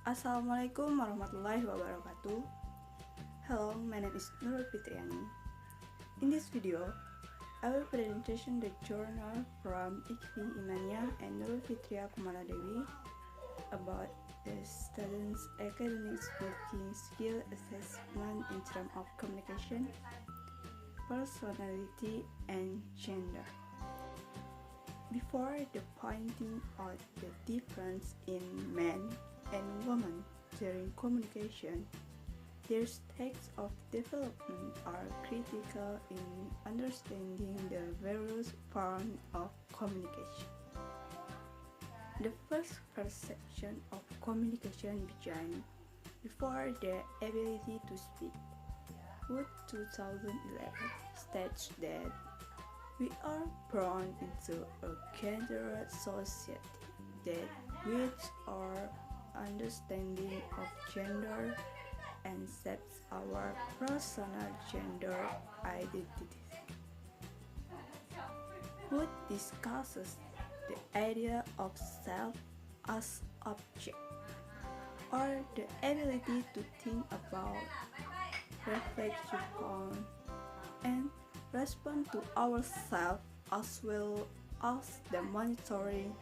Assalamualaikum warahmatullahi wabarakatuh. Hello, my name is Nurul Fitriani. In this video, I will presentation the journal from Ikfi Imania and Nurul Fitria Kumaladewi about the students' academic speaking skill assessment in terms of communication, personality, and gender. Before the pointing out the difference in men and women during communication, their stages of development are critical in understanding the various forms of communication. The first perception of communication began before the ability to speak. Wood 2011 states that we are born into a gendered society that with our understanding of gender and shapes our personal gender identities. Wood discusses the idea of self as object, or the ability to think about, reflect upon, and respond to ourselves, as well as the monitoring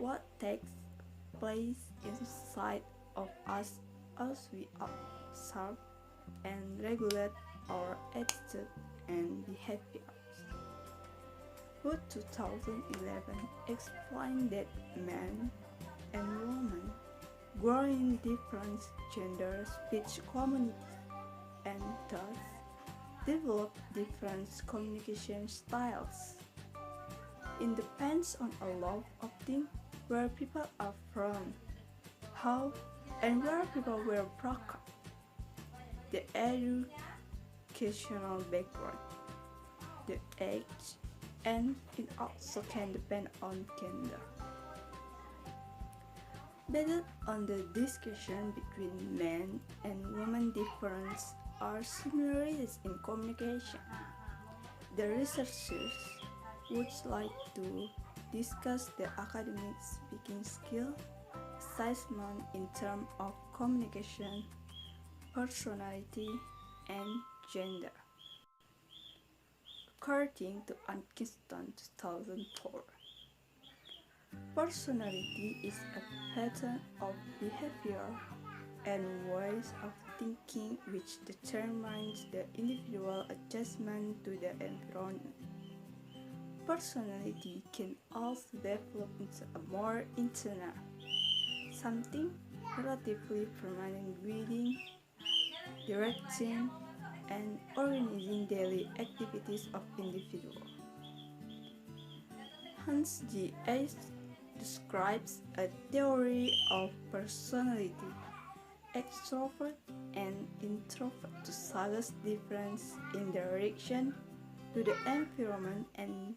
what takes place inside of us as we observe and regulate our attitude and behaviors. Wood 2011 explained that men and women grow in different gender speech communities and thus develop different communication styles. It depends on a lot of things: where people are from, how and where people were brought up, the educational background, the age, and it also can depend on gender. Based on the discussion between men and women difference are similarities in communication, the researchers would like to discuss the academic speaking skill assessment in terms of communication, personality, and gender. According to Atkinson 2004, personality is a pattern of behavior and ways of thinking which determines the individual adjustment to the environment. Personality can also develop into a more internal, something relatively permanent within, directing, and organizing daily activities of individuals. Hans G. H. describes a theory of personality, extrovert and introvert, to suggest difference in their reaction to the environment and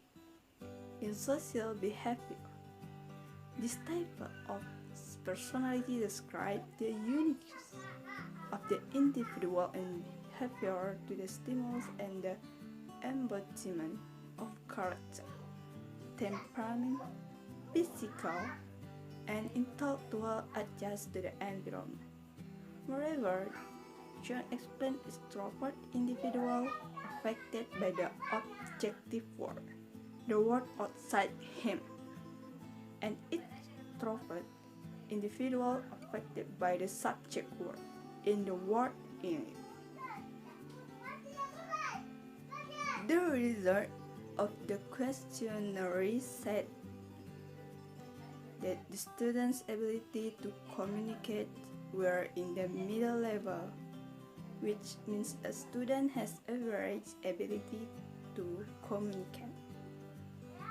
in social behavior. This type of personality describes the uniqueness of the individual and behavior to the stimulus and the embodiment of character, temperament, physical, and intellectual adjust to the environment. Moreover, John explained extrovert individual affected by the objective world, the world outside him, and introvert individual affected by the subject world in the world in it. The result of the questionnaire said that the students' ability to communicate were in the middle level, which means a student has average ability to communicate,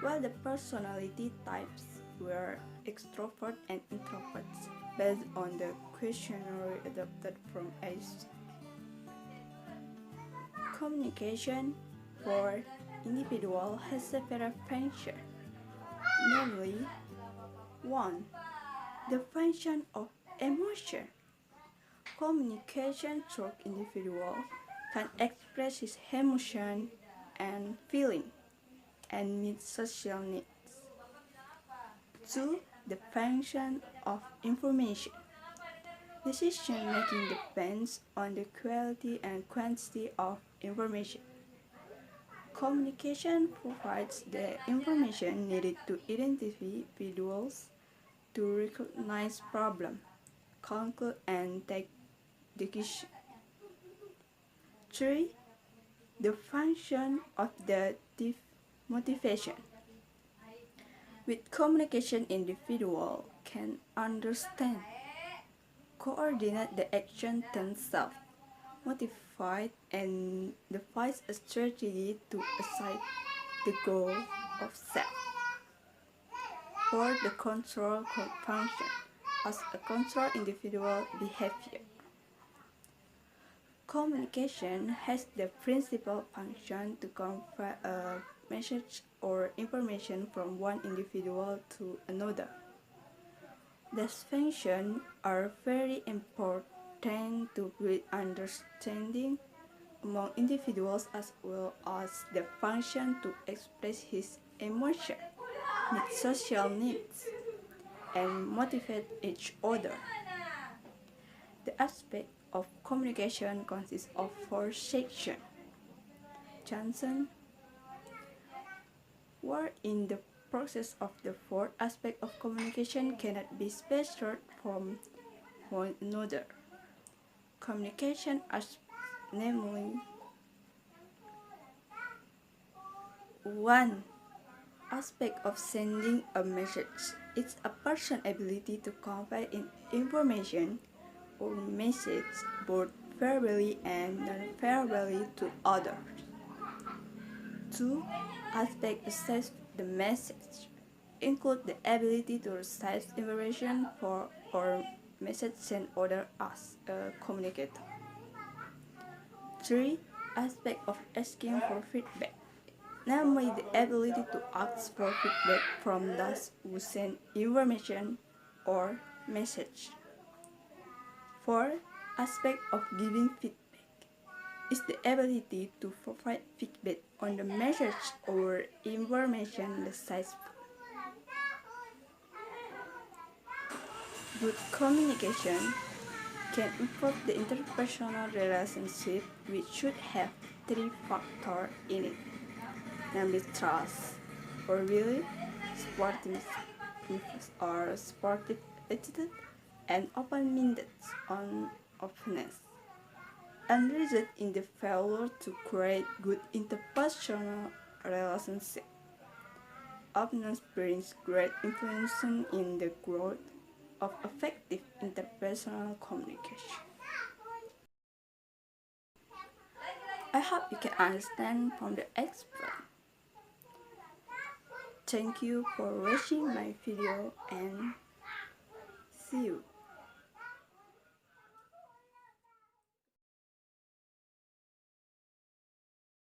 while the personality types were extrovert and introverts based on the questionnaire adopted from ACE. Communication for individual has several functions, namely 1. The function of emotion. Communication through individual can express his emotion and feeling and meet social needs. 2. The function of information. Decision making depends on the quality and quantity of information. Communication provides the information needed to identify individuals, to recognize problems, conclude and take decisions. 3. The function of the motivation. With communication, individual can understand, coordinate the action themselves, motivate and devise a strategy to achieve the goal of self. For the control function as a control individual behavior. Communication has the principal function to convey a message or information from one individual to another. These functions are very important to build understanding among individuals as well as the function to express his emotion, meet social needs, and motivate each other. The aspect of communication consists of 4 sections. Johnson, where in the process of the 4 aspects of communication cannot be separated from one another. Communication as namely 1. Aspect of sending a message. It's a person's ability to convey information or message both verbally and non-verbally to others. 2. Aspect receive the message include the ability to receive information for or message sent other as a communicator. 3. Aspect of asking for feedback, namely the ability to ask for feedback from those who send information or message. 4. Aspect of giving feedback is the ability to provide feedback on the message or information received. Good communication can improve the interpersonal relationship, which should have 3 factors in it, namely trust, or belief, sportive attitude, and open-minded openness, and result in the failure to create good interpersonal relationship. Openness brings great influence in the growth of effective interpersonal communication. I hope you can understand from the explain. Thank you for watching my video and see you.